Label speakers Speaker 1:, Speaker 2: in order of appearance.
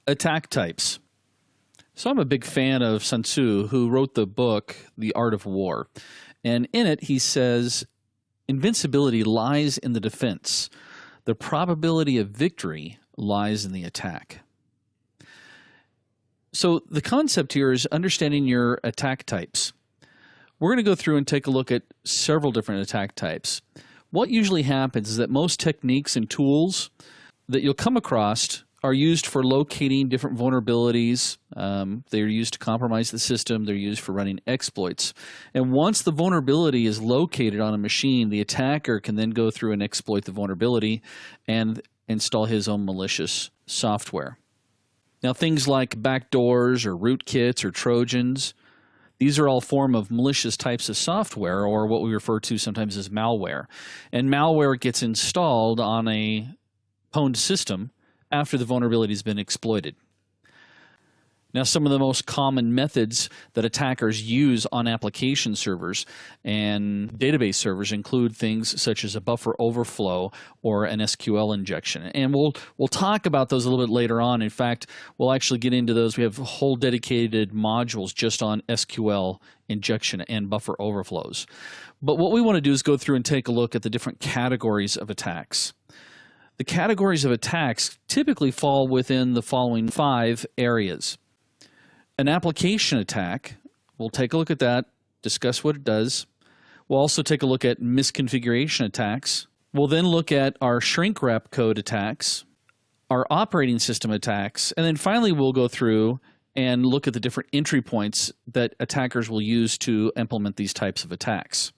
Speaker 1: Attack types. So I'm a big fan of Sun Tzu, who wrote the book, The Art of War. And in it, he says, invincibility lies in the defense. The probability of victory lies in the attack. So the concept here is understanding your attack types. We're going to go through and take a look at several different attack types. What usually happens is that most techniques and tools that you'll come across are used for locating different vulnerabilities. They're used to compromise the system. They're used for running exploits. And once the vulnerability is located on a machine, the attacker can then go through and exploit the vulnerability and install his own malicious software. Now, things like backdoors or rootkits or Trojans, these are all form of malicious types of software, or what we refer to sometimes as malware. And malware gets installed on a pwned system after the vulnerability has been exploited. Now, some of the most common methods that attackers use on application servers and database servers include things such as a buffer overflow or an SQL injection. And we'll talk about those a little bit later on. In fact, we'll actually get into those. We have whole dedicated modules just on SQL injection and buffer overflows. But what we want to do is go through and take a look at the different categories of attacks. The categories of attacks typically fall within the following 5 areas. An application attack, we'll take a look at that, discuss what it does. We'll also take a look at misconfiguration attacks. We'll then look at our shrink wrap code attacks, our operating system attacks, and then finally we'll go through and look at the different entry points that attackers will use to implement these types of attacks.